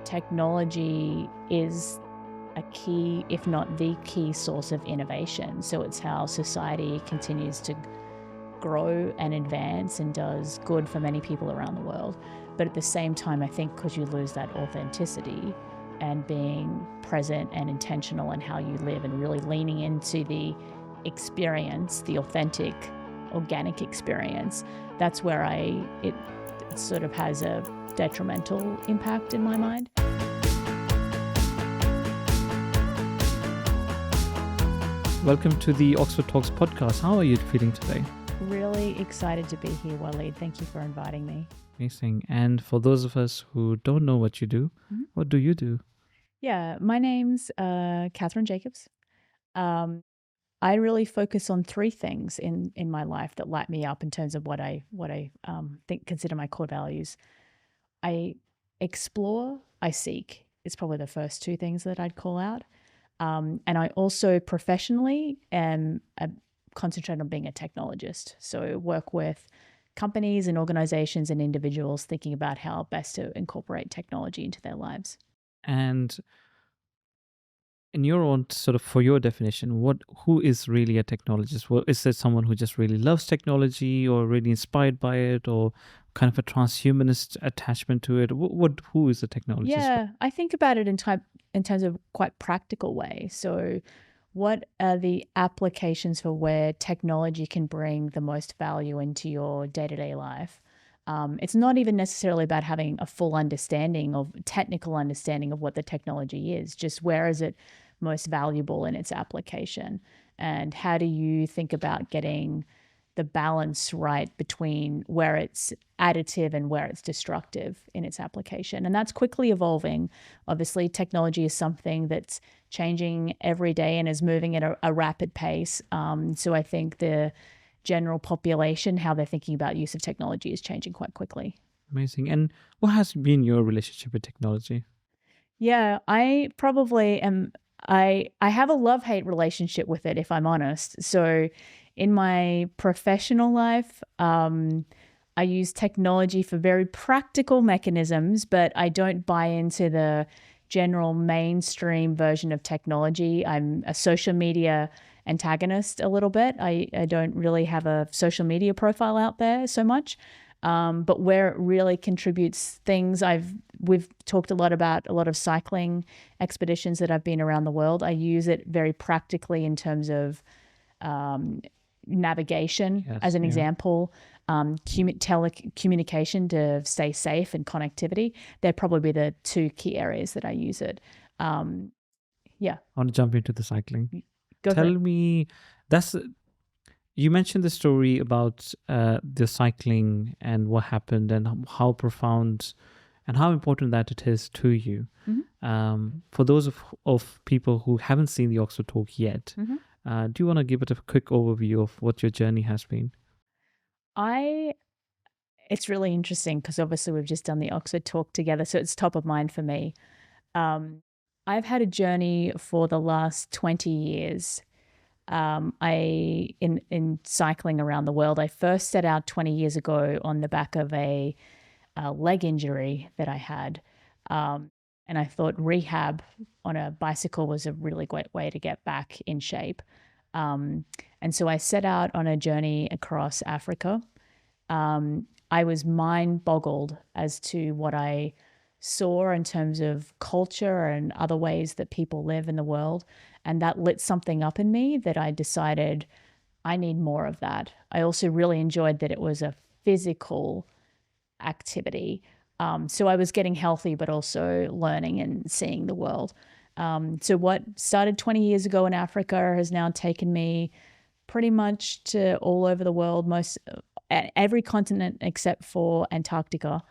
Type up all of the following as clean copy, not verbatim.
technology is a key, if not the key source of innovation. So it's how society continues to grow and advance and does good for many people around the world. But at the same time, I think because you lose that authenticity and being present and intentional in how you live and really leaning into the experience, the authentic, organic experience, that's where it sort of has a detrimental impact in my mind. Welcome to the Oxford Talks podcast. How are you feeling today? Really excited to be here, Waleed. Thank you for inviting me. Amazing. And for those of us who don't know what you do, what do you do? Yeah, my name's Kathryn Jacobs. I really focus on three things in my life that light me up in terms of what I consider my core values. I explore, I seek. It's probably the first two things that I'd call out. And I also professionally am concentrate on being a technologist. So work with companies and organizations and individuals thinking about how best to incorporate technology into their lives. And in your own sort of, for your definition, who is really a technologist? Well, is it someone who just really loves technology or really inspired by it, or kind of a transhumanist attachment to it? Who is a technologist? Yeah, I think about it in terms of quite practical way. So what are the applications for where technology can bring the most value into your day-to-day life? It's not even necessarily about having a full technical understanding of what the technology is, just where is it most valuable in its application? And how do you think about getting the balance right between where it's additive and where it's destructive in its application? And that's quickly evolving. Obviously, technology is something that's changing every day and is moving at a rapid pace. So I think the general population, how they're thinking about use of technology is changing quite quickly. Amazing. And what has been your relationship with technology? Yeah, I probably am. I have a love-hate relationship with it, if I'm honest. So in my professional life, I use technology for very practical mechanisms, but I don't buy into the general mainstream version of technology. I'm a social media antagonist a little bit. I don't really have a social media profile out there so much. But where it really contributes things, we've talked a lot about a lot of cycling expeditions that I've been around the world. I use it very practically in terms of navigation, as an example, telecommunication to stay safe, and connectivity. They're probably the two key areas that I use it. I want to jump into the cycling. Tell me, you mentioned the story about the cycling and what happened and how profound and how important that it is to you. For those of people who haven't seen the Oxford Talk yet, do you want to give it a quick overview of what your journey has been? It's really interesting because obviously we've just done the Oxford Talk together, so it's top of mind for me. I've had a journey for the last 20 years. In cycling around the world. I first set out 20 years ago on the back of a leg injury that I had. And I thought rehab on a bicycle was a really great way to get back in shape. And so I set out on a journey across Africa. I was mind-boggled as to what I saw in terms of culture and other ways that people live in the world. And that lit something up in me that I decided I need more of that. I also really enjoyed that it was a physical activity. So I was getting healthy, but also learning and seeing the world. So what started 20 years ago in Africa has now taken me pretty much to all over the world, every continent except for Antarctica.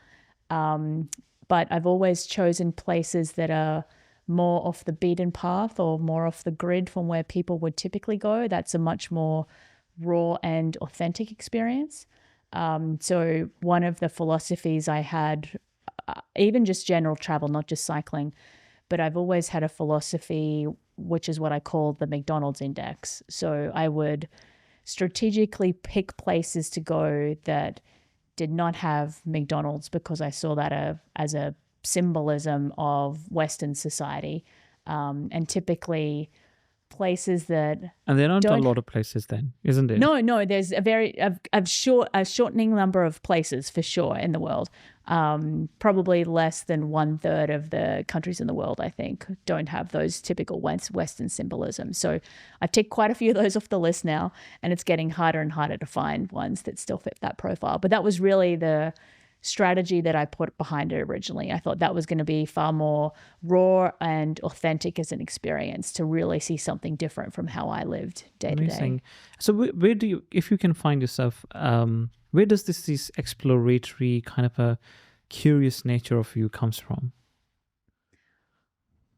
But I've always chosen places that are more off the beaten path or more off the grid from where people would typically go. That's a much more raw and authentic experience. So one of the philosophies I had, even just general travel, not just cycling, but I've always had a philosophy, which is what I call the McDonald's index. So I would strategically pick places to go that did not have McDonald's because I saw that as a symbolism of Western society, and typically places that And there aren't a don't. lot of places then, isn't it? No, there's a shortening number of places for sure in the world. Probably less than 1/3 of the countries in the world, I think, don't have those typical Western symbolism. So I've ticked quite a few of those off the list now, and it's getting harder and harder to find ones that still fit that profile. But that was really the strategy that I put behind it originally. I thought that was going to be far more raw and authentic as an experience, to really see something different from how I lived day to day. Amazing. So where do you, if you can find yourself, where does this exploratory kind of a curious nature of you comes from?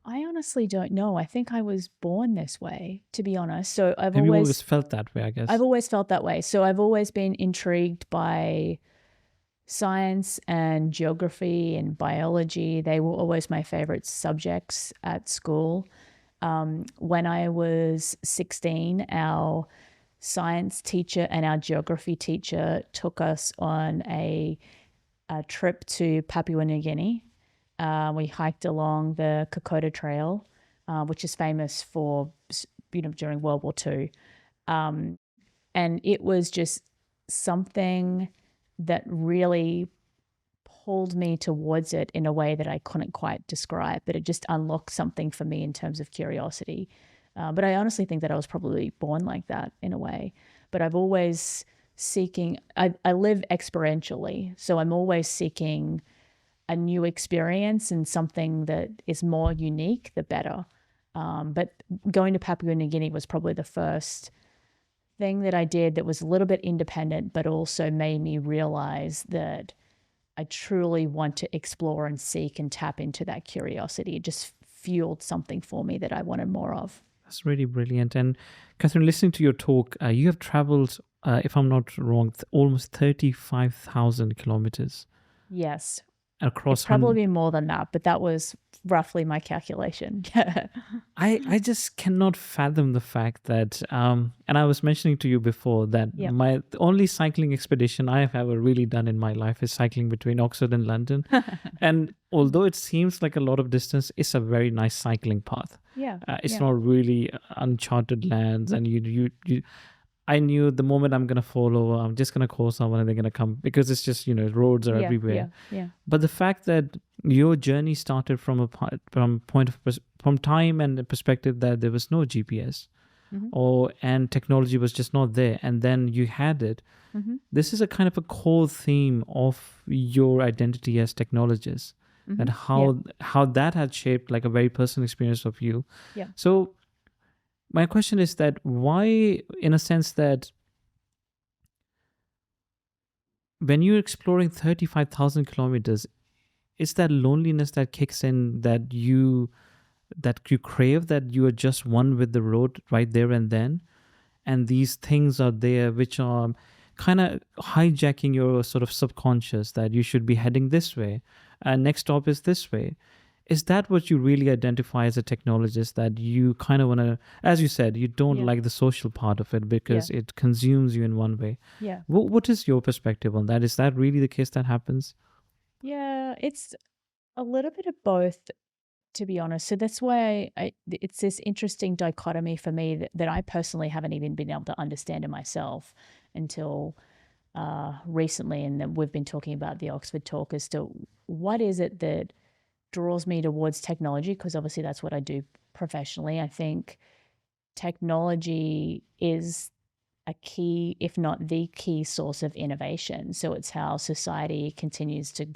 I honestly don't know. I think I was born this way, to be honest. So Have you always felt that way, I guess? I've always felt that way. So I've always been intrigued by science and geography and biology. They were always my favorite subjects at school. When I was 16, our science teacher and our geography teacher took us on a trip to Papua New Guinea. We hiked along the Kokoda Trail, which is famous for, during World War II. And it was just something that really pulled me towards it in a way that I couldn't quite describe, but it just unlocked something for me in terms of curiosity. But I honestly think that I was probably born like that in a way. But I've always I live experientially, so I'm always seeking a new experience and something that is more unique, the better. But going to Papua New Guinea was probably the first thing that I did that was a little bit independent, but also made me realize that I truly want to explore and seek and tap into that curiosity. It just fueled something for me that I wanted more of. That's really brilliant. And Kathryn, listening to your talk, you have traveled, if I'm not wrong, almost 35,000 kilometers. Yes. Across it's probably more than that, but that was roughly my calculation. I just cannot fathom the fact that, and I was mentioning to you before that the only cycling expedition I have ever really done in my life is cycling between Oxford and London. And although it seems like a lot of distance, it's a very nice cycling path. It's not really uncharted lands, and you I knew the moment I'm going to fall over, I'm just going to call someone and they're going to come, because it's just, roads are everywhere. But the fact that your journey started from from time and perspective that there was no GPS and technology was just not there, and then you had it. This is a kind of a core theme of your identity as technologist, and how that had shaped like a very personal experience of you. So my question is that why, in a sense, that when you're exploring 35,000 kilometers, it's that loneliness that kicks in, that you crave, that you are just one with the road right there and then, and these things are there which are kind of hijacking your sort of subconscious, that you should be heading this way and next stop is this way. Is that what you really identify as a technologist, that you kind of want to, as you said, you don't like the social part of it because it consumes you in one way? What is your perspective on that? Is that really the case that happens? Yeah, it's a little bit of both, to be honest. So that's why it's this interesting dichotomy for me that I personally haven't even been able to understand in myself until recently. And then we've been talking about the Oxford talk as to what is it that draws me towards technology, because obviously that's what I do professionally. I think technology is a key, if not the key source of innovation. So it's how society continues to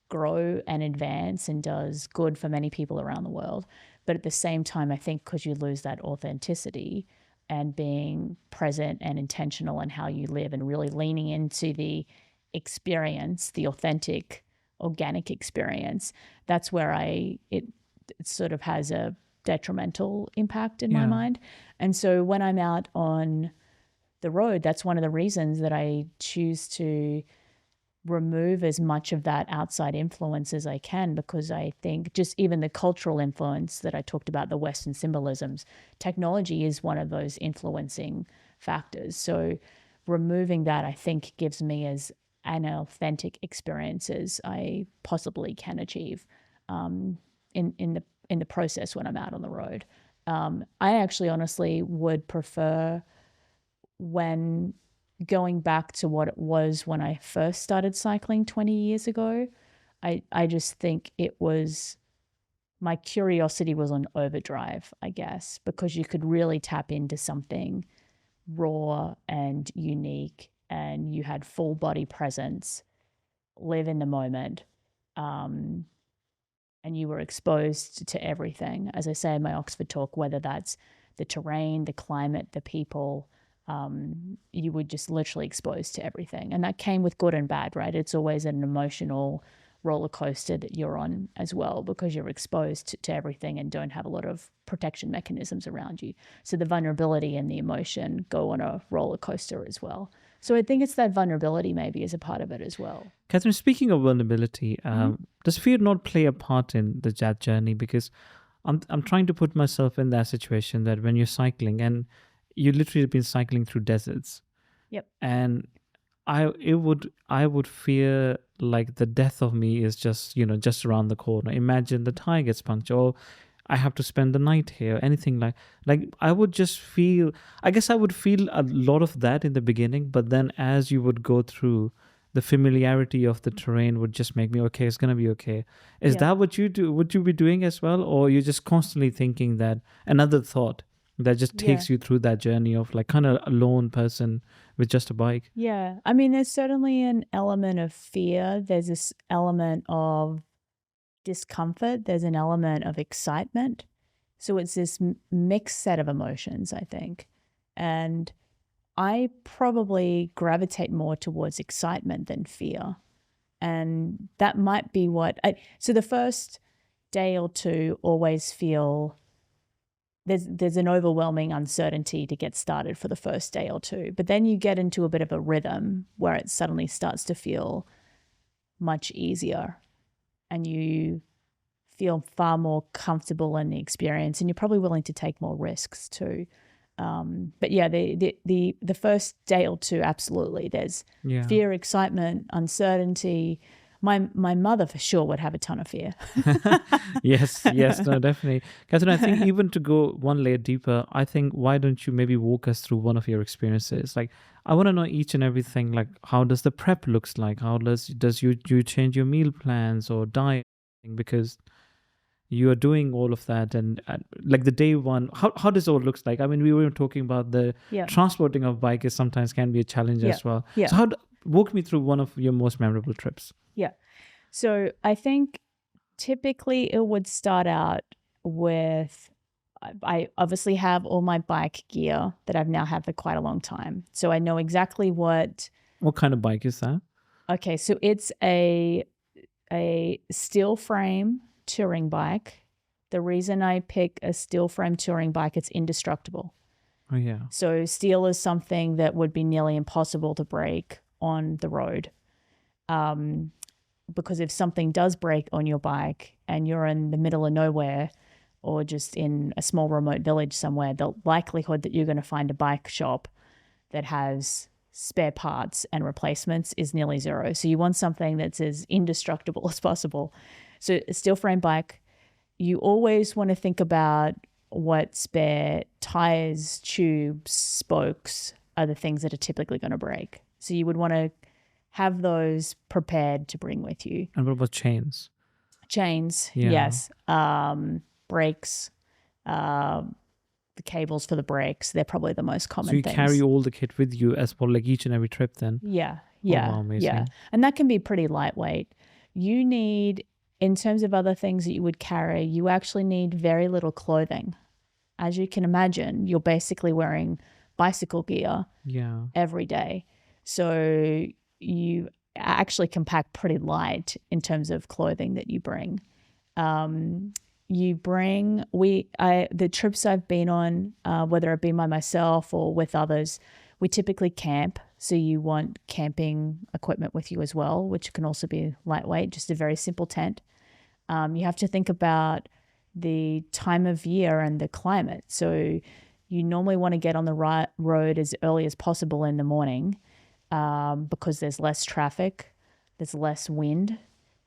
grow and advance and does good for many people around the world. But at the same time, I think because you lose that authenticity and being present and intentional in how you live and really leaning into the experience, the authentic, organic experience, that's where it sort of has a detrimental impact in my mind. And so when I'm out on the road, that's one of the reasons that I choose to remove as much of that outside influence as I can, because I think just even the cultural influence that I talked about, the Western symbolisms, technology is one of those influencing factors. So removing that, I think, gives me as an authentic experience as I possibly can achieve. in the process when I'm out on the road. I actually honestly would prefer, when going back to what it was when I first started cycling 20 years ago, I just think it was, my curiosity was on overdrive, I guess, because you could really tap into something raw and unique, and you had full body presence, live in the moment, and you were exposed to everything. As I say in my Oxford talk, whether that's the terrain, the climate, the people, you were just literally exposed to everything. And that came with good and bad, right? It's always an emotional roller coaster that you're on as well, because you're exposed to everything and don't have a lot of protection mechanisms around you. So the vulnerability and the emotion go on a roller coaster as well. So I think it's that vulnerability maybe is a part of it as well. Kathryn, speaking of vulnerability, does fear not play a part in that journey? Because I'm trying to put myself in that situation, that when you're cycling and you literally have been cycling through deserts. Yep. And I would fear like the death of me is just around the corner. Imagine the tire gets punctured, or I have to spend the night here, anything like I would just feel, I guess I would feel a lot of that in the beginning, but then as you would go through, the familiarity of the terrain would just make me, okay, it's going to be okay. Is that what you do? Would you be doing as well? Or you're just constantly thinking that another thought that just takes you through that journey of like kind of a lone person with just a bike? Yeah. I mean, there's certainly an element of fear. There's this element of discomfort. There's an element of excitement. So it's this mixed set of emotions, I think. And I probably gravitate more towards excitement than fear. And that might be so the first day or two always feel, there's an overwhelming uncertainty to get started for the first day or two. But then you get into a bit of a rhythm where it suddenly starts to feel much easier, and you feel far more comfortable in the experience, and you're probably willing to take more risks too. But yeah, the first day or two, absolutely, there's fear, excitement, uncertainty. My mother for sure would have a ton of fear. Yes, no, definitely. Kathryn, I think even to go one layer deeper, I think why don't you maybe walk us through one of your experiences? Like, I want to know each and everything. Like, how does the prep looks like? How does you change your meal plans or diet? Because you are doing all of that, and like the day one, how does it all looks like? I mean, we were talking about the transporting of bike is sometimes can be a challenge as well. Yeah. So walk me through one of your most memorable trips. Yeah. So I think typically it would start out with, I obviously have all my bike gear that I've now had for quite a long time. So I know exactly what kind of bike is that? Okay, so it's a steel frame touring bike. The reason I pick a steel frame touring bike, it's indestructible. Oh yeah. So steel is something that would be nearly impossible to break on the road. Because if something does break on your bike and you're in the middle of nowhere or just in a small remote village somewhere, the likelihood that you're going to find a bike shop that has spare parts and replacements is nearly zero. So you want something that's as indestructible as possible. So a steel frame bike, you always want to think about what spare tires, tubes, spokes are the things that are typically going to break. So you would want to have those prepared to bring with you. And what about chains? Chains, yes. Brakes, the cables for the brakes, they're probably the most common things. So you carry all the kit with you as for like each and every trip then? Yeah. Oh, wow, amazing. Yeah. And that can be pretty lightweight. You need, in terms of other things that you would carry, you actually need very little clothing. As you can imagine, you're basically wearing bicycle gear every day. So you actually can pack pretty light in terms of clothing that you bring. The trips I've been on, whether it be by myself or with others, we typically camp. So you want camping equipment with you as well, which can also be lightweight, just a very simple tent. You have to think about the time of year and the climate. So you normally want to get on the road as early as possible in the morning, because there's less traffic, there's less wind.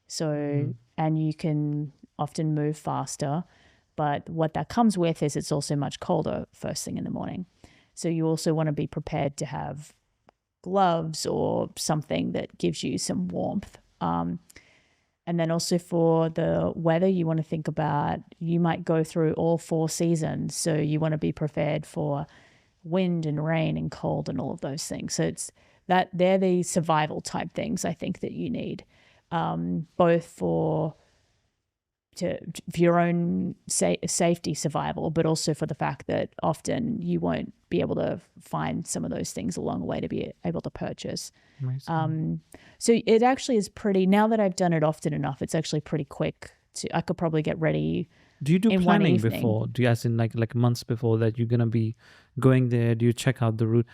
So, and you can often move faster. But what that comes with is it's also much colder first thing in the morning. So you also want to be prepared to have gloves or something that gives you some warmth. And then also for the weather, you want to think about, you might go through all 4 seasons. So you want to be prepared for wind and rain and cold and all of those things. So it's that they're the survival type things I think that you need, both for your own safety survival, but also for the fact that often you won't be able to find some of those things along the way to be able to purchase. So it actually is pretty, now that I've done it often enough, it's actually pretty quick. I could probably get ready. Do you do planning before? Do you, as in like months before that you're going to be going there? Do you check out the route?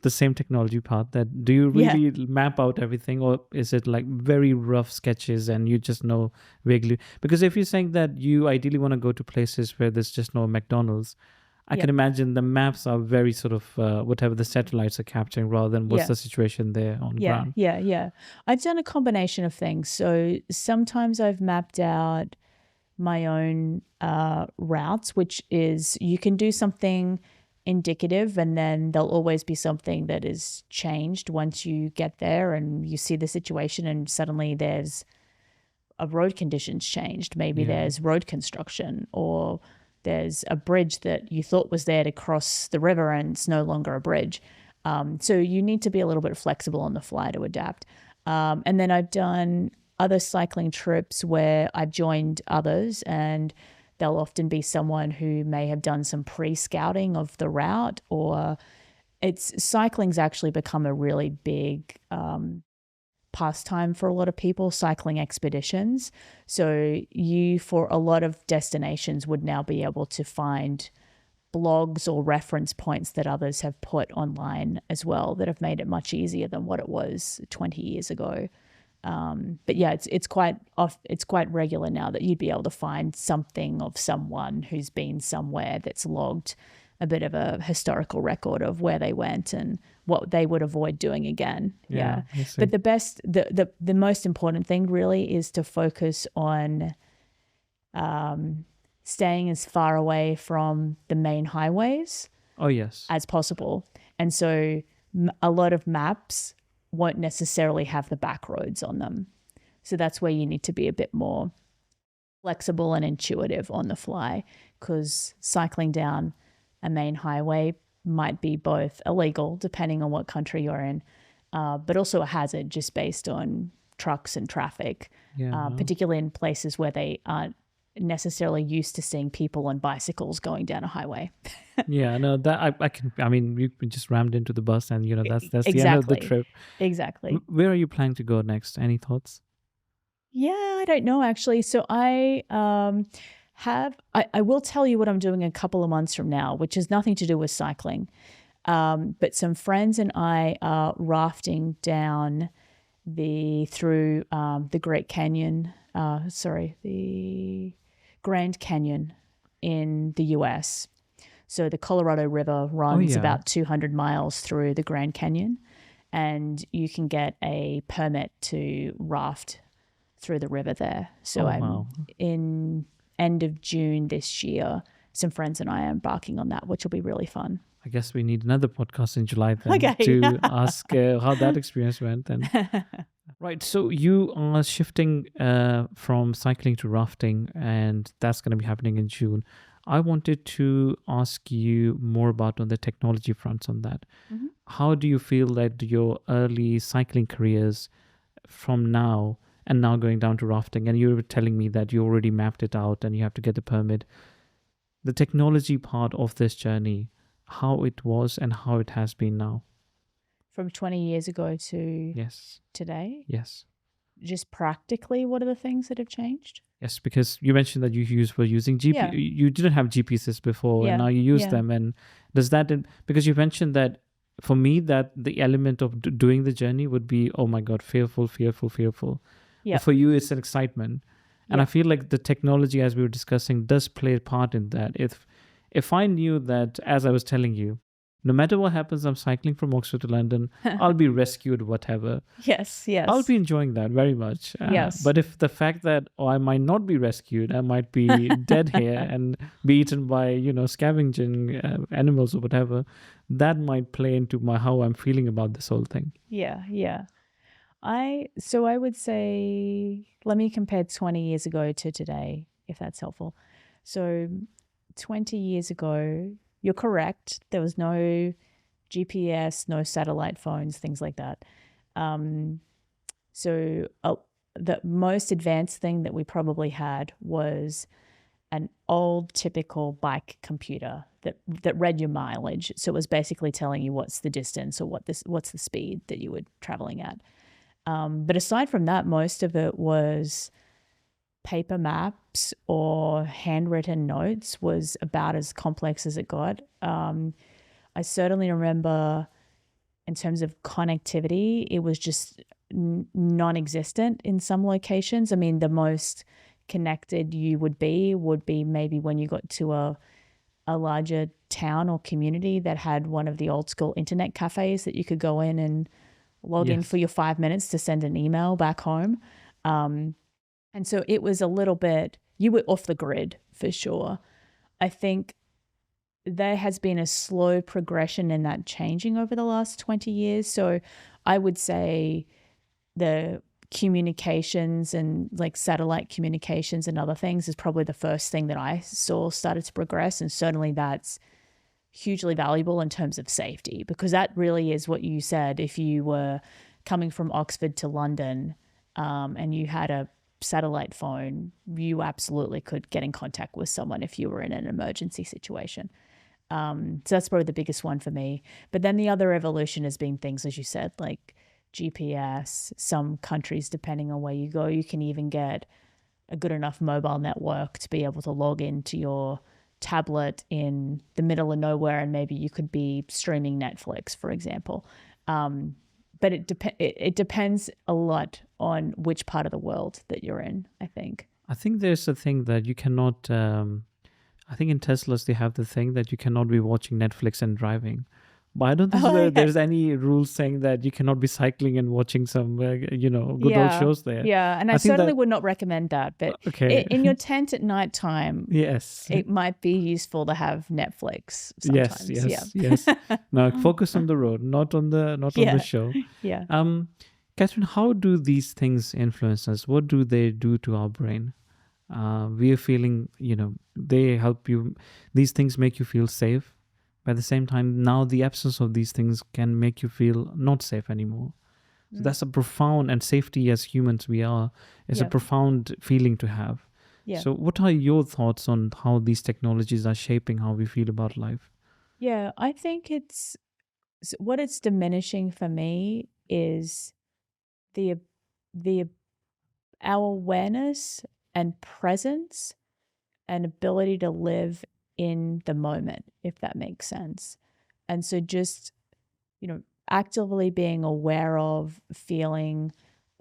The same technology part, that do you really map out everything, or is it like very rough sketches and you just know vaguely? Because if you're saying that you ideally want to go to places where there's just no McDonald's, I can imagine the maps are very sort of whatever the satellites are capturing rather than what's the situation there on ground. Yeah. I've done a combination of things. So sometimes I've mapped out my own routes, which is you can do something indicative and then there'll always be something that is changed once you get there and you see the situation and suddenly there's a road conditions changed. Maybe there's road construction, or there's a bridge that you thought was there to cross the river and it's no longer a bridge. So you need to be a little bit flexible on the fly to adapt. And then I've done other cycling trips where I've joined others, and there'll often be someone who may have done some pre-scouting of the route, or cycling's actually become a really big pastime for a lot of people, cycling expeditions. So you, for a lot of destinations, would now be able to find blogs or reference points that others have put online as well that have made it much easier than what it was 20 years ago. But yeah, it's quite regular now that you'd be able to find something of someone who's been somewhere that's logged a bit of a historical record of where they went and what they would avoid doing again. Yeah. But the most important thing really is to focus on staying as far away from the main highways as possible. And so a lot of maps won't necessarily have the back roads on them. So that's where you need to be a bit more flexible and intuitive on the fly, because cycling down a main highway might be both illegal, depending on what country you're in, but also a hazard just based on trucks and traffic, particularly in places where they aren't necessarily used to seeing people on bicycles going down a highway. That I can. I mean, you just rammed into the bus, and that's the end of the trip. Exactly. Where are you planning to go next? Any thoughts? Yeah, I don't know actually. So I will tell you what I'm doing a couple of months from now, which has nothing to do with cycling. But some friends and I are rafting down through the Great Canyon. The Grand Canyon in the US. So the Colorado River runs about 200 miles through the Grand Canyon, and you can get a permit to raft through the river there. So in end of June this year, some friends and I are embarking on that, which will be really fun. I guess we need another podcast in July then to ask how that experience went. And right, so you are shifting from cycling to rafting, and that's going to be happening in June. I wanted to ask you more about on the technology fronts on that. Mm-hmm. How do you feel that your early cycling careers from now and now going down to rafting, and you were telling me that you already mapped it out and you have to get the permit, the technology part of this journey, how it was and how it has been now? From 20 years ago to today? Yes. Just practically, what are the things that have changed? Yes, because you mentioned that you were using GP. Yeah. You didn't have GPSs before, and now you use them. And does that, because you mentioned that for me, that the element of doing the journey would be, oh my God, fearful. Yeah. But for you, it's an excitement. And I feel like the technology, as we were discussing, does play a part in that. If I knew that, as I was telling you, No matter what happens, I'm cycling from Oxford to London. I'll be rescued, whatever. Yes, I'll yes. be enjoying that very much. Yes. But if the fact that I might not be rescued, I might be dead here and be eaten by, scavenging animals or whatever, that might play into how I'm feeling about this whole thing. Yeah, yeah. So I would say, let me compare 20 years ago to today, if that's helpful. So 20 years ago, you're correct. There was no GPS, no satellite phones, things like that. So the most advanced thing that we probably had was an old typical bike computer that read your mileage. So it was basically telling you what's the distance or what's the speed that you were traveling at. But aside from that, most of it was paper maps or handwritten notes, was about as complex as it got. I certainly remember in terms of connectivity, it was just non-existent in some locations. I mean, the most connected you would be maybe when you got to a larger town or community that had one of the old school internet cafes that you could go in and log in for your 5 minutes to send an email back home. And so it was a little bit, you were off the grid for sure. I think there has been a slow progression in that changing over the last 20 years. So I would say the communications and like satellite communications and other things is probably the first thing that I saw started to progress. And certainly that's hugely valuable in terms of safety, because that really is what you said. If you were coming from Oxford to London and you had a satellite phone, you absolutely could get in contact with someone if you were in an emergency situation. So that's probably the biggest one for me. But then the other evolution has been things, as you said, like GPS. Some countries, depending on where you go, you can even get a good enough mobile network to be able to log into your tablet in the middle of nowhere, and maybe you could be streaming Netflix, for example. But it depends a lot on which part of the world that you're in, I think. I think there's a thing that you cannot, I think in Teslas they have the thing that you cannot be watching Netflix and driving. But I don't think there's any rules saying that you cannot be cycling and watching some, good old shows there. Yeah, and I certainly would not recommend that. But in your tent at nighttime, yes, it might be useful to have Netflix sometimes. Yes. Now focus on the road, not on the show. Yeah. Kathryn, how do these things influence us? What do they do to our brain? We are feeling, they help you. These things make you feel safe. But at the same time, now the absence of these things can make you feel not safe anymore. So that's a profound, and safety as humans we are, is a profound feeling to have. Yeah. So what are your thoughts on how these technologies are shaping how we feel about life? Yeah, I think what it's diminishing for me is our awareness and presence and ability to live in the moment, if that makes sense. And so just, actively being aware of, feeling,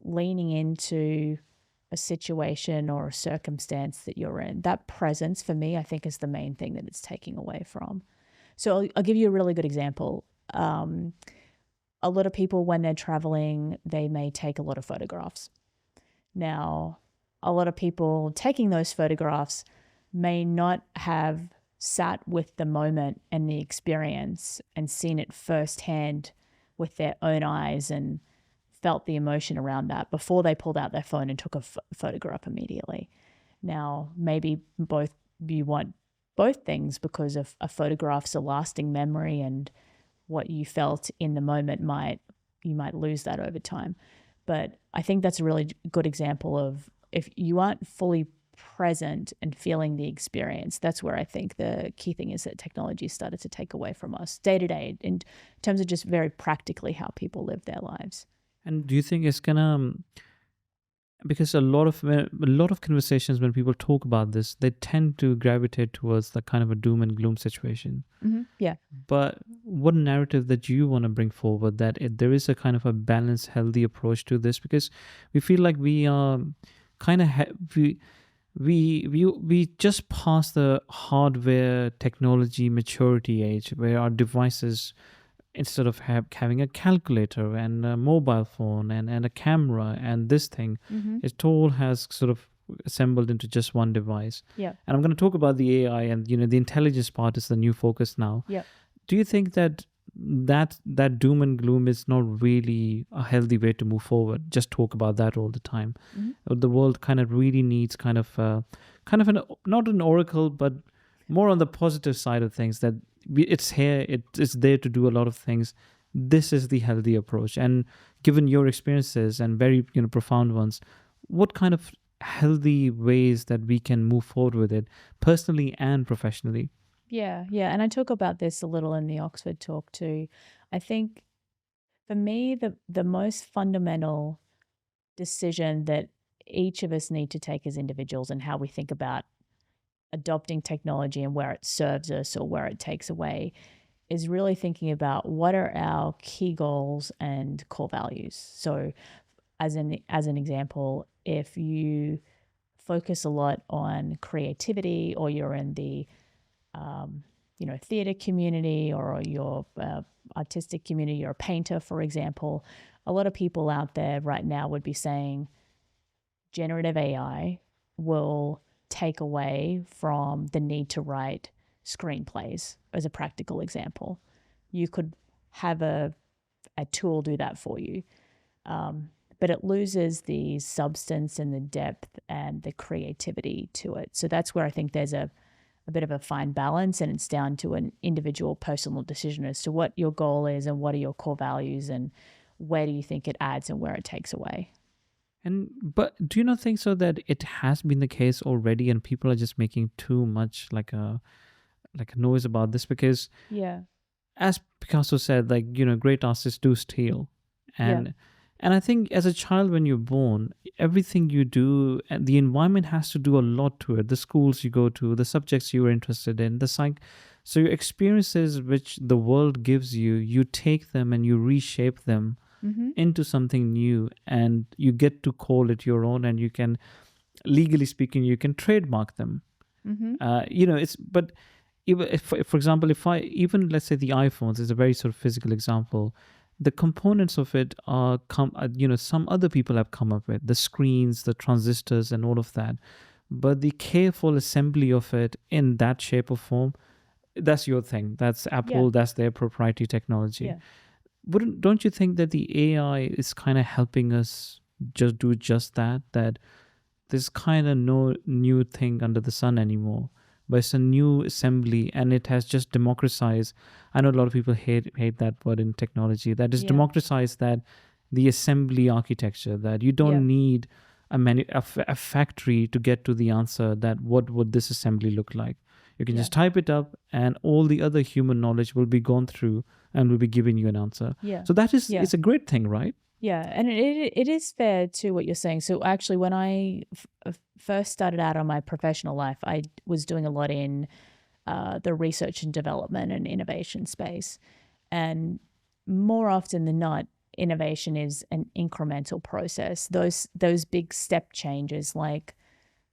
leaning into a situation or a circumstance that you're in, that presence for me, I think is the main thing that it's taking away from. So I'll give you a really good example. A lot of people, when they're traveling, they may take a lot of photographs. Now, a lot of people taking those photographs may not have sat with the moment and the experience and seen it firsthand with their own eyes and felt the emotion around that before they pulled out their phone and took a photograph immediately. Now, maybe you want both things, because of a photograph's a lasting memory, and what you felt in the moment you might lose that over time. But I think that's a really good example of, if you aren't fully present and feeling the experience, that's where I think the key thing is that technology started to take away from us day to day in terms of just very practically how people live their lives. And do you think it's gonna, because a lot of conversations when people talk about this, they tend to gravitate towards the kind of a doom and gloom situation. Mm-hmm. Yeah. But what narrative that you want to bring forward, that there is a kind of a balanced, healthy approach to this? Because we feel like we are kind of we just passed the hardware technology maturity age where our devices, instead of having a calculator and a mobile phone and a camera and this thing, Mm-hmm. it all has sort of assembled into just one device. Yep. And I'm going to talk about the AI, and the intelligence part is the new focus now. Yep. Do you think that doom and gloom is not really a healthy way to move forward? Just talk about that all the time. Mm-hmm. The world kind of really needs kind of an, not an oracle, but more on the positive side of things, that it's here, it's there to do a lot of things. This is the healthy approach. And given your experiences, and very profound ones, what kind of healthy ways that we can move forward with it, personally and professionally? Yeah, yeah. And I talk about this a little in the Oxford talk too. I think for me, the most fundamental decision that each of us need to take as individuals and how we think about adopting technology and where it serves us or where it takes away is really thinking about what are our key goals and core values. So as an example, if you focus a lot on creativity, or you're in the theater community, or your artistic community, you're a painter, for example, a lot of people out there right now would be saying generative AI will take away from the need to write screenplays, as a practical example. You could have a tool do that for you. But it loses the substance and the depth and the creativity to it. So that's where I think there's a bit of a fine balance, and it's down to an individual personal decision as to what your goal is and what are your core values and where do you think it adds and where it takes away. But do you not think so that it has been the case already, and people are just making too much like a noise about this? Because Yeah. as Picasso said, great artists do steal. and and I think as a child, when you're born, everything you do, and the environment has to do a lot to it. The schools you go to, the subjects you are interested in, so your experiences which the world gives you, you take them and you reshape them Mm-hmm. into something new, and you get to call it your own, and you can, legally speaking, you can trademark them. Mm-hmm. It's, but even if, for example, if I even, let's say, the iPhones is a very sort of physical example, the components of it are some other people have come up with the screens, the transistors, and all of that, but the careful assembly of it in that shape or form, that's your thing. That's Apple. Yeah. That's their proprietary technology. Yeah. Don't you think that the AI is kind of helping us just do just that? That there's kind of no new thing under the sun anymore, but it's a new assembly, and it has just democratized. I know a lot of people hate that word in technology. That is Yeah. democratized, that the assembly architecture, that you don't Yeah. need a factory to get to the answer, that what would this assembly look like. You can Yeah. just type it up, and all the other human knowledge will be gone through and will be giving you an answer. Yeah. So that is, Yeah. it's a great thing, right? Yeah, and it is fair to what you're saying. So actually, when I first started out on my professional life, I was doing a lot in the research and development and innovation space. And more often than not, innovation is an incremental process. Those big step changes, like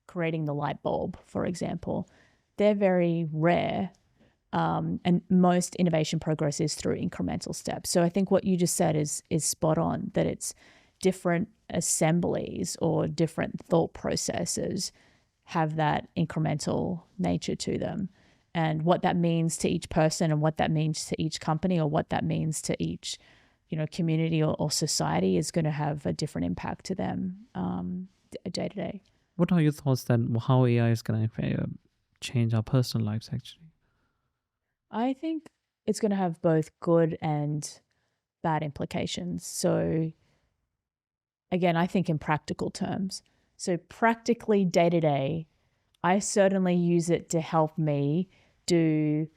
creating the light bulb, for example, they're very rare. And most innovation progress is through incremental steps. So I think what you just said is spot on, that it's different assemblies or different thought processes have that incremental nature to them. And what that means to each person, and what that means to each company, or what that means to each community or society, is going to have a different impact to them day to day. What are your thoughts then, how AI is going to change our personal lives, actually? I think it's going to have both good and bad implications. So again, I think in practical terms. So practically day to day, I certainly use it to help me do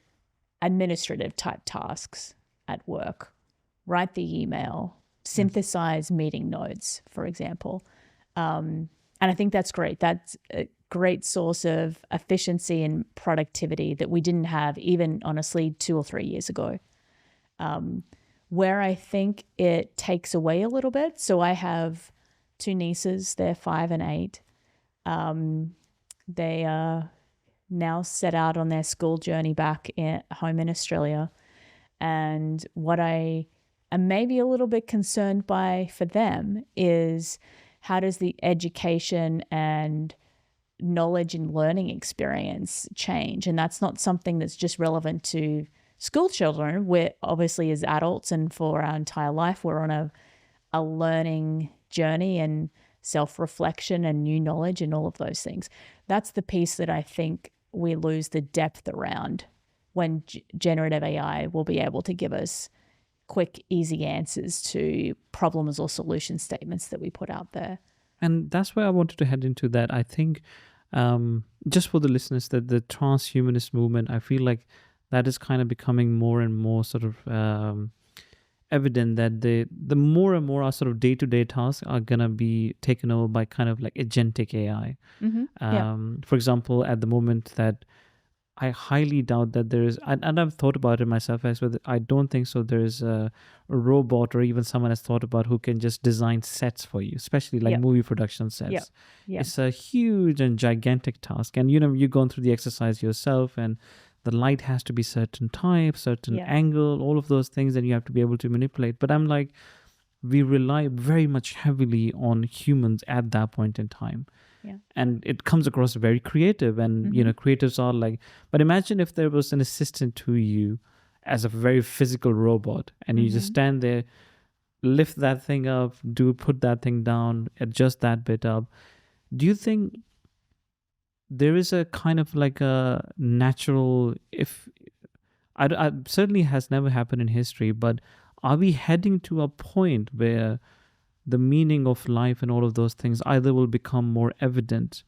administrative type tasks at work, write the email, synthesize meeting notes, for example. And I think that's great. That's a great source of efficiency and productivity that we didn't have even, honestly, 2 or 3 years ago. Where I think it takes away a little bit, so I have 2 nieces, they're 5 and 8. They are now set out on their school journey back home in Australia. And what I am maybe a little bit concerned by for them is how does the education and knowledge and learning experience change? And that's not something that's just relevant to school children. We're obviously, as adults and for our entire life, we're on a learning journey and self-reflection and new knowledge and all of those things. That's the piece that I think we lose the depth around when generative AI will be able to give us quick, easy answers to problems or solution statements that we put out there. And that's where I wanted to head into that. I think, just for the listeners, that the transhumanist movement, I feel like that is kind of becoming more and more sort of evident, that the more and more our sort of day-to-day tasks are going to be taken over by kind of like agentic AI. For example, at the moment, that I highly doubt that there is, and I've thought about it myself as well, I don't think so there is a robot or even someone has thought about who can just design sets for you, especially like movie production sets. It's a huge and gigantic task. And, you're going through the exercise yourself, and the light has to be certain type, certain angle, all of those things, and you have to be able to manipulate. But I'm like, we rely very much heavily on humans at that point in time. And it comes across very creative, and creatives are like, but imagine if there was an assistant to you as a very physical robot, and you just stand there, lift that thing up, put that thing down, adjust that bit up. Do you think there is a kind of like a natural, if I certainly has never happened in history, but are we heading to a point where the meaning of life and all of those things either will become more evident,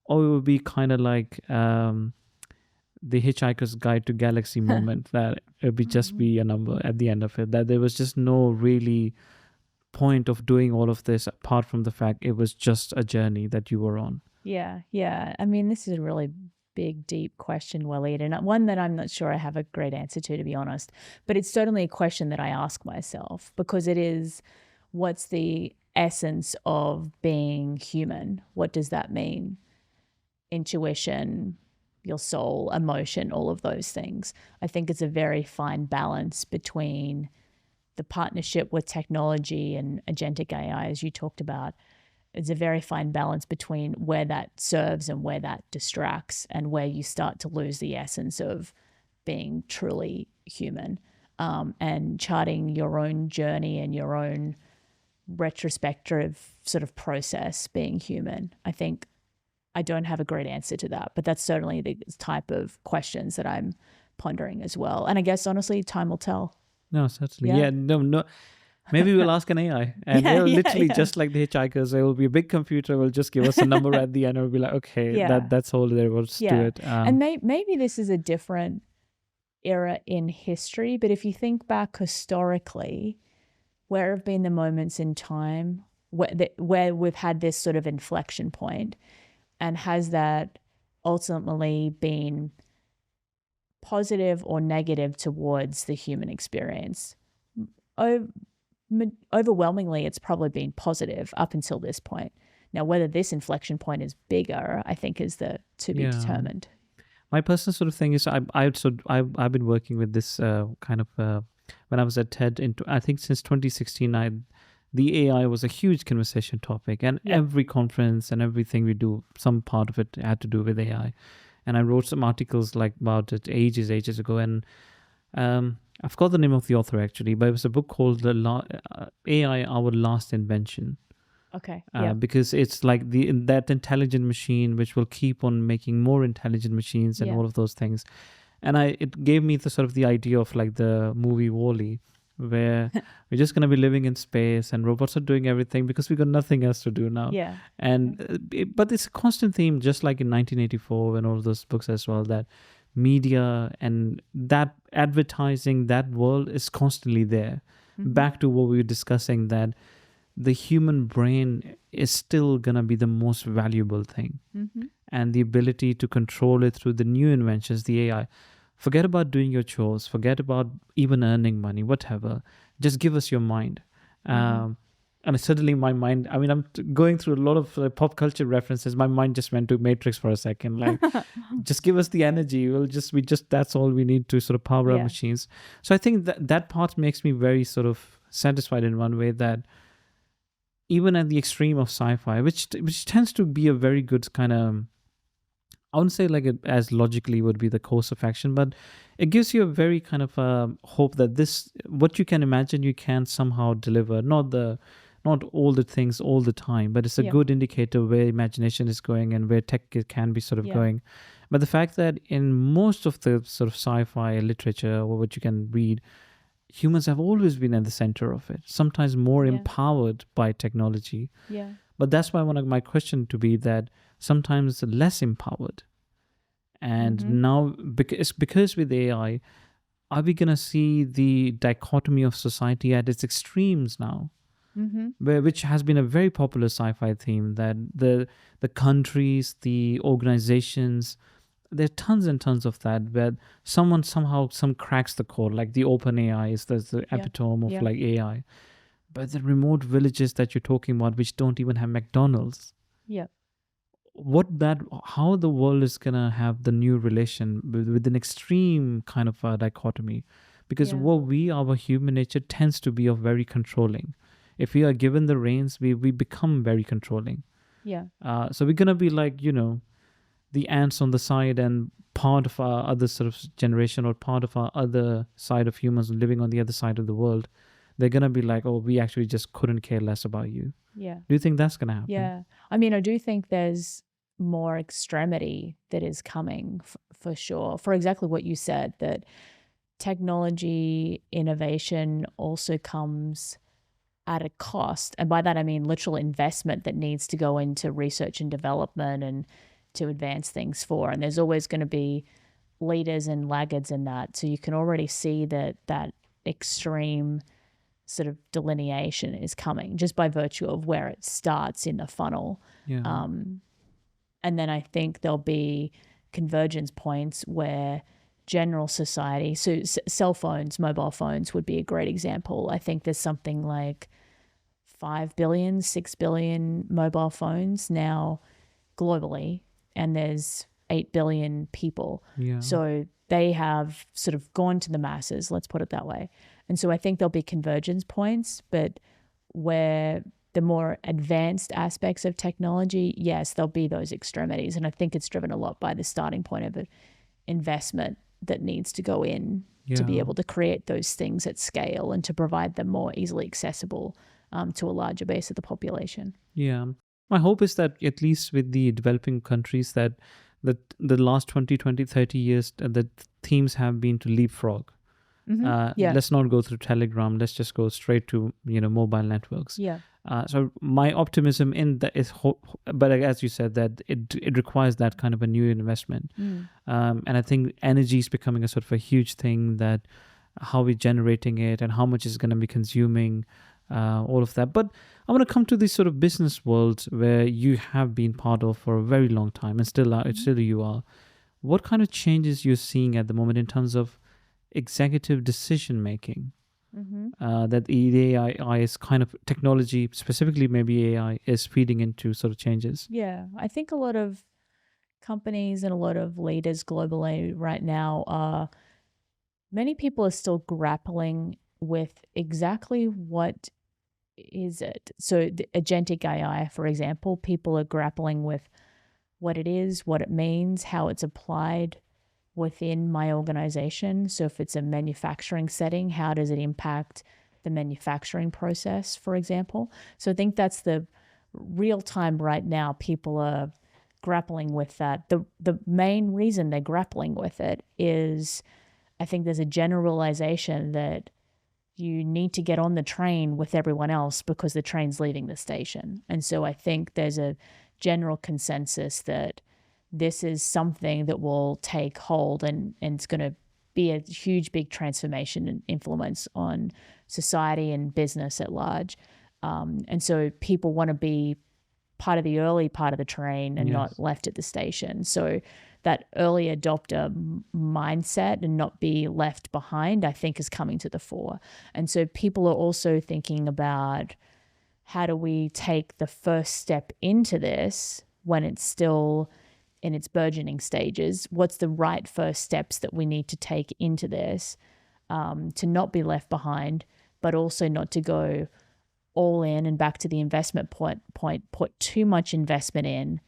or it will be kind of like the Hitchhiker's Guide to Galaxy moment, that it would just be a number at the end of it, that there was just no really point of doing all of this apart from the fact it was just a journey that you were on? Yeah. I mean, this is a really big, deep question, Waleed, and one that I'm not sure I have a great answer to be honest. But it's certainly a question that I ask myself, because it is, what's the essence of being human? What does that mean? Intuition, your soul, emotion, all of those things. I think it's a very fine balance between the partnership with technology and agentic AI, as you talked about. It's a very fine balance between where that serves and where that distracts, and where you start to lose the essence of being truly human, and charting your own journey and your own retrospective sort of process being human. I think I don't have a great answer to that, but that's certainly the type of questions that I'm pondering as well. And I guess honestly, time will tell. No, certainly. Yeah, no. Maybe we'll ask an AI, and it'll literally just like the Hitchhikers. It will be a big computer. Will just give us a number at the end, and we'll be like, okay, that's all there. We'll just do it. And maybe this is a different era in history, but if you think back historically, where have been the moments in time where we've had this sort of inflection point, and has that ultimately been positive or negative towards the human experience? Overwhelmingly, it's probably been positive up until this point. Now, whether this inflection point is bigger, I think is to be determined. My personal sort of thing is, I've been working with this kind of when I was at TED I think since 2016. The AI was a huge conversation topic, and every conference and everything we do, some part of it had to do with AI. And I wrote some articles like about it ages ago, and I forgot the name of the author actually, but it was a book called AI, Our Last Invention. Okay. Because it's like that intelligent machine which will keep on making more intelligent machines and all of those things. And it gave me the sort of the idea of like the movie WALL-E, where we're just going to be living in space and robots are doing everything because we got nothing else to do now. But it's a constant theme, just like in 1984 and all those books as well, that media and that advertising, that world is constantly there. Back to what we were discussing, that the human brain is still going to be the most valuable thing. And the ability to control it through the new inventions, the AI. Forget about doing your chores. Forget about even earning money, whatever. Just give us your mind. And suddenly my mind, I mean, I'm going through a lot of pop culture references. My mind just went to Matrix for a second. Like, just give us the energy. That's all we need to sort of power our Yeah. machines. So I think that part makes me very sort of satisfied in one way, that even at the extreme of sci-fi, which tends to be a very good kind of, I wouldn't say like it as logically would be the course of action, but it gives you a very kind of hope that this, what you can imagine, you can somehow deliver. Not all the things all the time, but it's a Yeah. good indicator where imagination is going and where tech can be sort of Yeah. going. But the fact that in most of the sort of sci-fi literature or what you can read, humans have always been at the center of it, sometimes more Yeah. empowered by technology. Yeah. But that's why I want my question to be that sometimes less empowered. And now, because with AI, are we going to see the dichotomy of society at its extremes now? Which has been a very popular sci-fi theme, that the countries, the organizations, there are tons and tons of that, where someone somehow cracks the code, like the open AI is the epitome of like AI. But the remote villages that you're talking about, which don't even have McDonald's, Yeah. how the world is gonna have the new relation with an extreme kind of dichotomy, because Yeah. our human nature tends to be of very controlling. If we are given the reins, we become very controlling. Yeah. So we're gonna be like, the ants on the side, and part of our other sort of generation, or part of our other side of humans living on the other side of the world, they're gonna be like, oh, we actually just couldn't care less about you. Yeah. Do you think that's gonna happen? Yeah. I mean, I do think there's more extremity that is coming for sure, for exactly what you said, that technology innovation also comes at a cost. And by that, I mean literal investment that needs to go into research and development and to advance things for. And there's always going to be leaders and laggards in that. So you can already see that extreme sort of delineation is coming just by virtue of where it starts in the funnel. Yeah. And then I think there'll be convergence points where general society, so cell phones, mobile phones would be a great example. I think there's something like 5 billion, 6 billion mobile phones now globally, and there's 8 billion people. Yeah. So they have sort of gone to the masses, let's put it that way. And so I think there'll be convergence points, but where the more advanced aspects of technology, yes, there'll be those extremities. And I think it's driven a lot by the starting point of an investment that needs to go in to be able to create those things at scale and to provide them more easily accessible to a larger base of the population. Yeah. My hope is that at least with the developing countries, that the last 20, 30 years, the themes have been to leapfrog. Let's not go through Telegram. Let's just go straight to, mobile networks. Yeah. So my optimism in that is but as you said, that it requires that kind of a new investment. And I think energy is becoming a sort of a huge thing, that how we're generating it and how much is going to be consuming, all of that. But I want to come to this sort of business world where you have been part of for a very long time, and still you are. What kind of changes you're seeing at the moment in terms of executive decision making? That the AI is kind of technology, specifically maybe AI, is feeding into sort of changes. Yeah, I think a lot of companies and a lot of leaders globally right now many people are still grappling with exactly what is it. So the agentic AI, for example, people are grappling with what it is, what it means, how it's applied within my organization. So if it's a manufacturing setting, how does it impact the manufacturing process, for example? So I think that's the real time right now. People are grappling with that. The main reason they're grappling with it is, I think there's a generalization that you need to get on the train with everyone else because the train's leaving the station. And so I think there's a general consensus that this is something that will take hold and it's going to be a huge, big transformation and influence on society and business at large. And so people want to be part of the early part of the train and not left at the station. So that early adopter mindset and not be left behind, I think, is coming to the fore. And so people are also thinking about how do we take the first step into this when it's still in its burgeoning stages? What's the right first steps that we need to take into this to not be left behind, but also not to go all in and back to the investment point, put too much investment in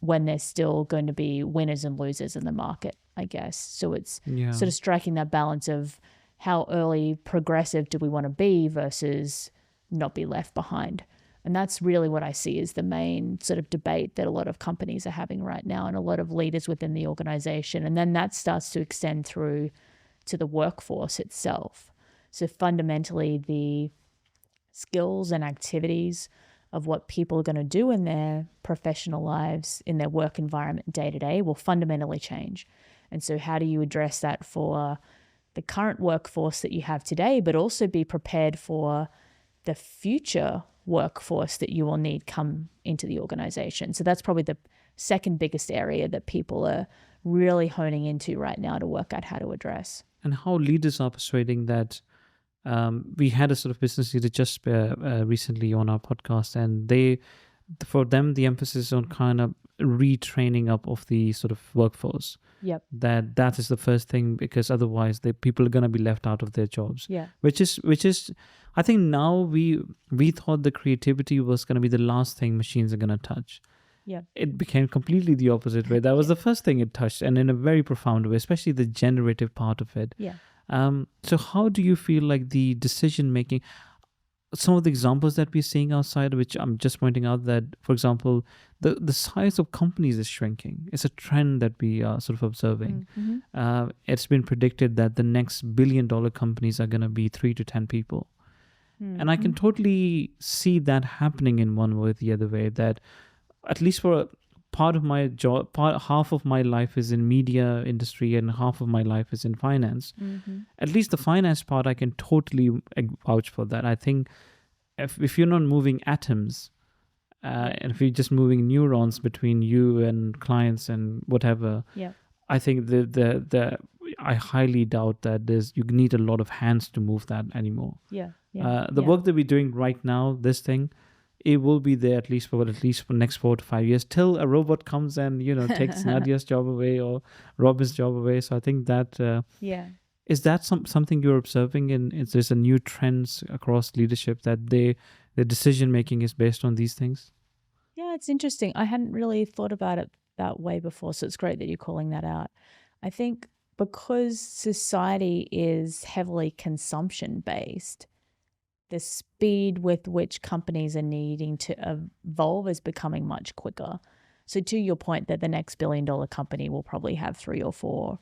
when there's still going to be winners and losers in the market, I guess. So it's sort of striking that balance of how early progressive do we want to be versus not be left behind. And that's really what I see as the main sort of debate that a lot of companies are having right now and a lot of leaders within the organization. And then that starts to extend through to the workforce itself. So fundamentally, the skills and activities of what people are going to do in their professional lives, in their work environment day to day will fundamentally change. And so how do you address that for the current workforce that you have today, but also be prepared for the future workforce that you will need come into the organization? So that's probably the second biggest area that people are really honing into right now to work out how to address. And how leaders are persuading that. We had a sort of business leader just recently on our podcast, and for them, the emphasis on kind of retraining up of the sort of workforce. Yep. That is the first thing, because otherwise people are going to be left out of their jobs. Yeah. Which is, I think now we thought the creativity was going to be the last thing machines are going to touch. Yeah. It became completely the opposite way. That was the first thing it touched, and in a very profound way, especially the generative part of it. Yeah. So how do you feel like the decision making, some of the examples that we're seeing outside, which I'm just pointing out that, for example, the size of companies is shrinking. It's a trend that we are sort of observing. Mm-hmm. It's been predicted that the next $1 billion companies are going to be 3 to 10 people. Mm-hmm. And I can totally see that happening in one way or the other way, that at least for part of my job, half of my life is in media industry and half of my life is in finance. Mm-hmm. At least the finance part, I can totally vouch for that. I think if you're not moving atoms, and if you're just moving neurons between you and clients and whatever, I think I highly doubt that you need a lot of hands to move that anymore. The work that we're doing right now, this thing, it will be there at least for next 4 to 5 years, till a robot comes and takes Nadia's job away or Robin's job away. So I think that is that something you're observing, is there's a new trends across leadership that the decision making is based on these things? Yeah, it's interesting. I hadn't really thought about it that way before, so it's great that you're calling that out. I think because society is heavily consumption based, the speed with which companies are needing to evolve is becoming much quicker. So to your point that the next $1 billion company will probably have 3 or 4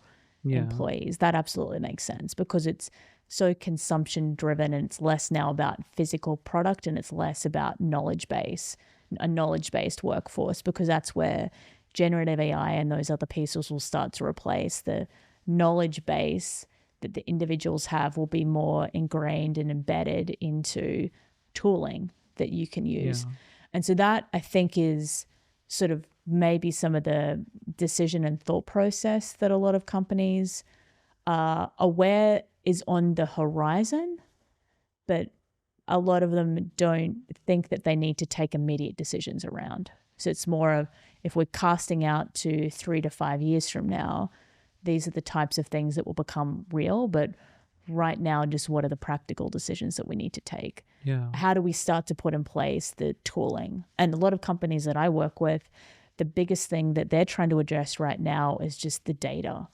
employees, that absolutely makes sense, because it's so consumption driven and it's less now about physical product and it's less about a knowledge-based workforce, because that's where generative AI and those other pieces will start to replace the knowledge base that the individuals have, will be more ingrained and embedded into tooling that you can use. And so that, I think, is sort of maybe some of the decision and thought process that a lot of companies are aware is on the horizon, but a lot of them don't think that they need to take immediate decisions around. So it's more of, if we're casting out to 3 to 5 years from now, these are the types of things that will become real. But right now, just what are the practical decisions that we need to take? How do we start to put in place the tooling? And a lot of companies that I work with, the biggest thing that they're trying to address right now is just the data.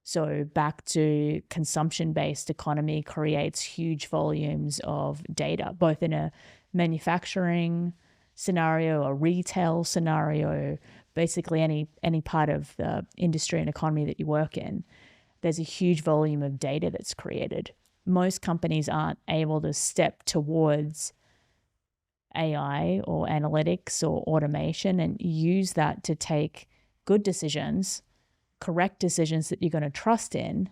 So back to consumption-based economy creates huge volumes of data, both in a manufacturing scenario, a retail scenario, basically any part of the industry and economy that you work in. There's a huge volume of data that's created. Most companies aren't able to step towards AI or analytics or automation and use that to take good decisions, correct decisions that you're going to trust in,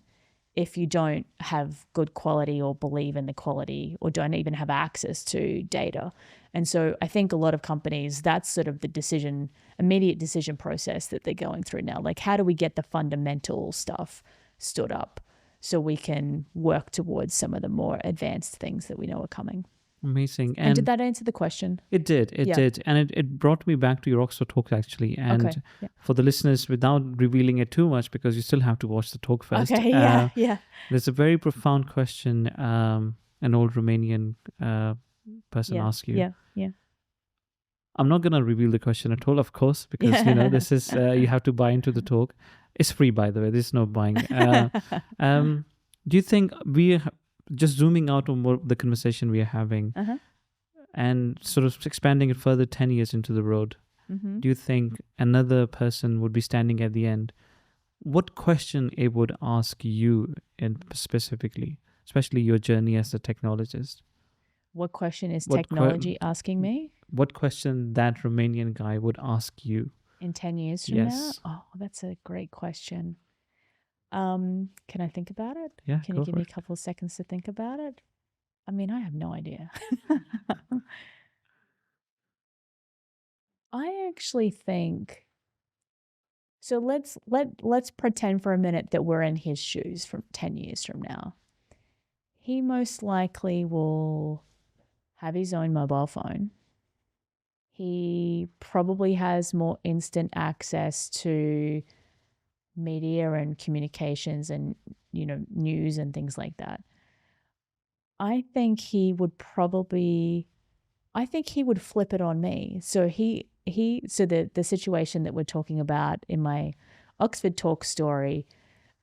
if you don't have good quality or believe in the quality or don't even have access to data. And so I think a lot of companies, that's sort of the immediate decision process that they're going through now. Like, how do we get the fundamental stuff stood up so we can work towards some of the more advanced things that we know are coming? Amazing. And did that answer the question? It did. It Yeah. did. And it brought me back to your Oxford talk, actually. And Okay. Yeah. for the listeners, without revealing it too much, because you still have to watch the talk first. Okay. Yeah. There's a very profound question an old Romanian person Yeah. asked you. Yeah. I'm not going to reveal the question at all, of course, because, this is, you have to buy into the talk. It's free, by the way. There's no buying. Do you think just zooming out on what the conversation we are having, and sort of expanding it further 10 years into the road, do you think another person would be standing at the end? What question it would ask you specifically, especially your journey as a technologist? What question is technology asking me? What question that Romanian guy would ask you? In 10 years from now? Oh, that's a great question. Can I think about it? Yeah, Can you give me a couple of seconds to think about it? I mean, I have no idea. I actually think, so let's pretend for a minute that we're in his shoes from 10 years from now. He most likely will have his own mobile phone. He probably has more instant access to media and communications and, news and things like that. I think he would flip it on me. So so the situation that we're talking about in my Oxford talk story,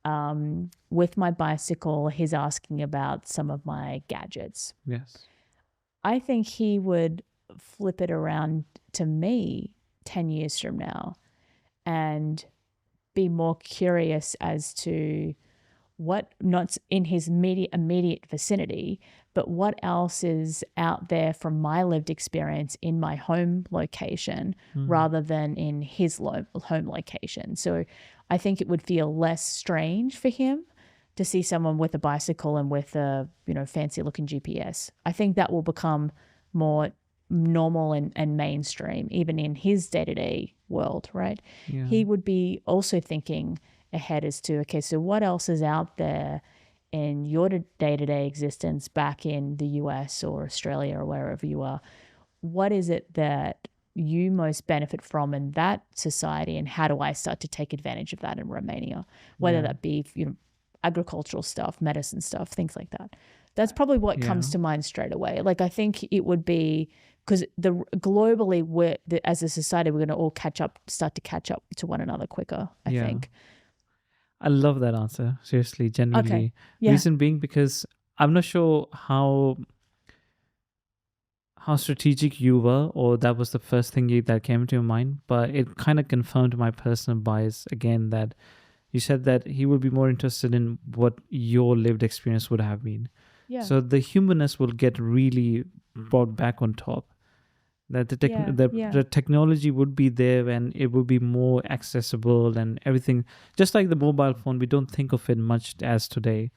with my bicycle, he's asking about some of my gadgets. Yes. I think he would flip it around to me 10 years from now and be more curious as to what, not in his immediate vicinity, but what else is out there from my lived experience in my home location rather than in his home location. So I think it would feel less strange for him to see someone with a bicycle and with a, fancy looking GPS. I think that will become more normal and mainstream, even in his day-to-day world, right? Yeah. He would be also thinking ahead as to, okay, so what else is out there in your day-to-day existence back in the US or Australia or wherever you are? What is it that you most benefit from in that society, and how do I start to take advantage of that in Romania? Whether that be, agricultural stuff, medicine stuff, things like that. That's probably what comes to mind straight away. Like, I think it would be, because globally, as a society, we're going to all start to catch up to one another quicker, I think. I love that answer. Seriously, genuinely. Okay. Yeah. Reason being, because I'm not sure how strategic you were, or that was the first thing that came to your mind, but it kind of confirmed my personal bias again, that you said that he would be more interested in what your lived experience would have been. Yeah. So the humanness will get really brought back on top. That the technology would be there and it would be more accessible and everything. Just like the mobile phone, we don't think of it much as today.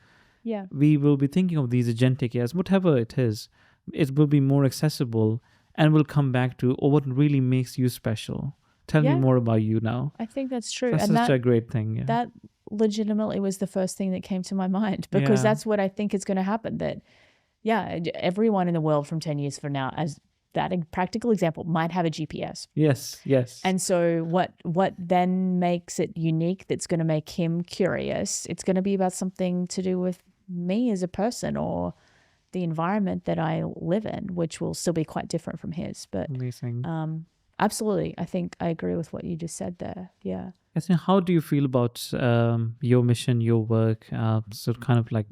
Yeah. We will be thinking of these agentic as whatever it is. It will be more accessible, and we'll come back to what really makes you special. Tell me more about you now. I think that's true. That's such a great thing. Yeah. That legitimately was the first thing that came to my mind, because that's what I think is going to happen. That, everyone in the world from 10 years from now, as that practical example, might have a GPS. Yes. And so what then makes it unique, that's going to make him curious, it's going to be about something to do with me as a person or the environment that I live in, which will still be quite different from his. But amazing. Absolutely. I think I agree with what you just said there. Yeah. How do you feel about your mission, your work, so kind of like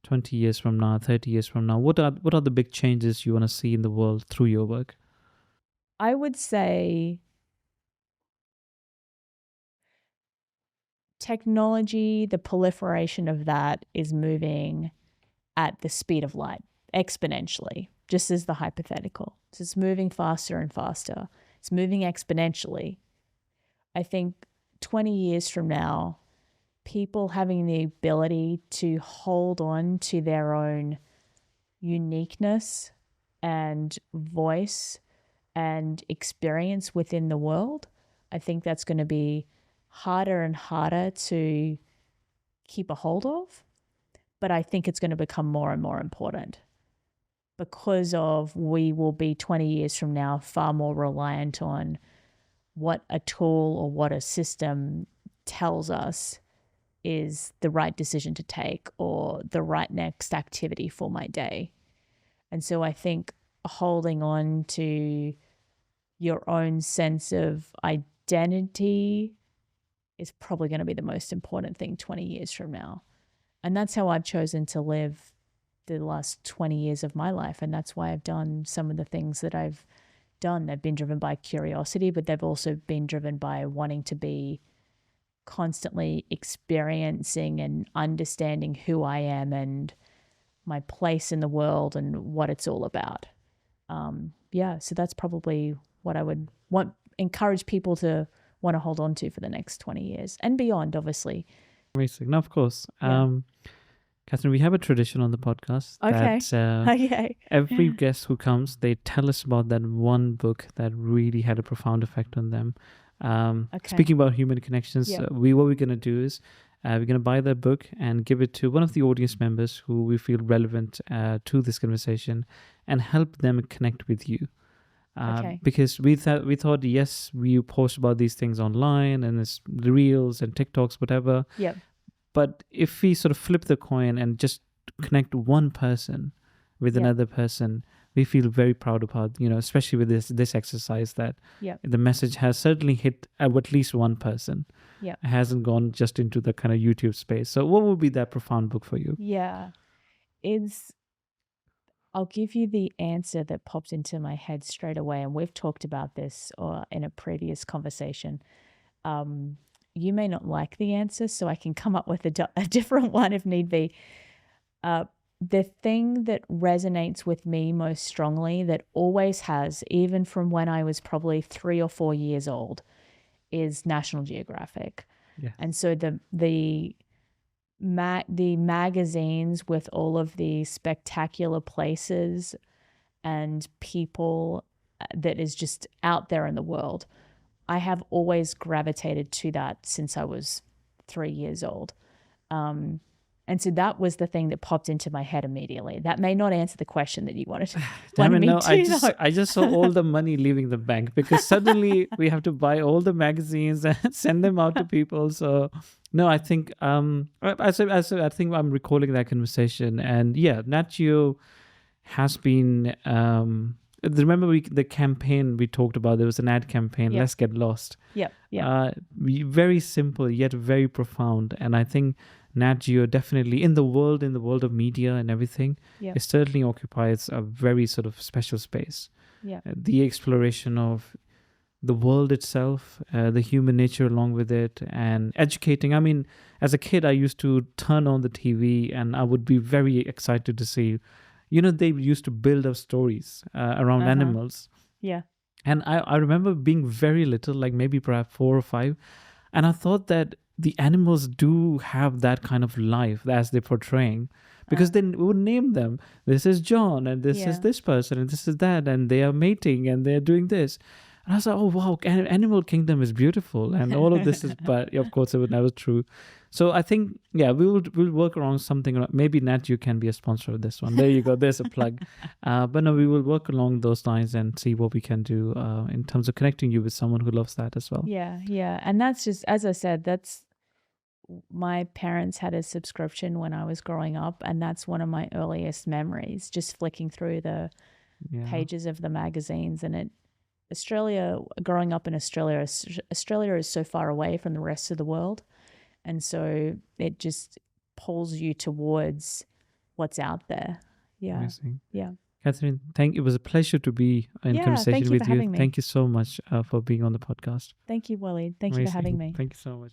20 years from now, 30 years from now? What are the big changes you want to see in the world through your work? I would say technology, the proliferation of that is moving at the speed of light exponentially, just as the hypothetical. So it's moving faster and faster. It's moving exponentially. I think 20 years from now, people having the ability to hold on to their own uniqueness and voice and experience within the world, I think that's going to be harder and harder to keep a hold of. But I think it's going to become more and more important. because of we will be 20 years from now far more reliant on what a tool or what a system tells us is the right decision to take or the right next activity for my day. And so I think holding on to your own sense of identity is probably going to be the most important thing 20 years from now. And that's how I've chosen to live the last 20 years of my life. And that's why I've done some of the things that I've done. They've been driven by curiosity, but they've also been driven by wanting to be constantly experiencing and understanding who I am and my place in the world and what it's all about. So that's probably what I would encourage people to want to hold on to for the next 20 years and beyond, obviously. Amazing. No, of course. Kathryn, we have a tradition on the podcast that every guest who comes, they tell us about that one book that really had a profound effect on them. Speaking about human connections, what we're going to do is we're going to buy that book and give it to one of the audience members who we feel relevant to this conversation and help them connect with you. Because we thought, yes, we post about these things online and it's the reels and TikToks, whatever. Yep. But if we sort of flip the coin and just connect one person with another person, we feel very proud about, especially with this exercise, that the message has certainly hit at least one person. Yeah. It hasn't gone just into the kind of YouTube space. So what would be that profound book for you? Yeah. I'll give you the answer that popped into my head straight away. And we've talked about this in a previous conversation. You may not like the answer, so I can come up with a different one if need be. The thing that resonates with me most strongly, that always has, even from when I was probably 3 or 4 years old, is National Geographic. Yes. And so the magazines with all of the spectacular places and people that is just out there in the world, I have always gravitated to that since I was 3 years old. And so that was the thing that popped into my head immediately. That may not answer the question that you wanted me to. I just saw all the money leaving the bank because suddenly we have to buy all the magazines and send them out to people. So no, I think I think I'm recalling that conversation, and Nat Geo has been. Remember the campaign we talked about? There was an ad campaign. Let's Get Lost. Yeah. Very simple yet very profound, and I think Nat Geo definitely in the world of media and everything, it certainly occupies a very sort of special space. The exploration of the world itself, the human nature along with it, and educating. I mean, as a kid, I used to turn on the TV and I would be very excited to see, they used to build up stories around animals. Yeah. And I remember being very little, like maybe perhaps 4 or 5, and I thought that the animals do have that kind of life as they're portraying, because then we would name them. This is John, and this is this person, and this is that, and they are mating, and they're doing this. And I was like, oh, wow, Animal Kingdom is beautiful, and all of this is, but of course, it was never true. So I think, we'll work around something. Maybe Nat, you can be a sponsor of this one. There you go. There's a plug. But no, we will work along those lines and see what we can do in terms of connecting you with someone who loves that as well. Yeah. And that's just, as I said, my parents had a subscription when I was growing up, and that's one of my earliest memories, just flicking through the pages of the magazines. And growing up in Australia is so far away from the rest of the world. And so it just pulls you towards what's out there. Yeah. Amazing. Yeah. Kathryn, it was a pleasure to be in conversation with you. Thank you so much for being on the podcast. Thank you, Waleed. Thank you for having me. Thank you so much.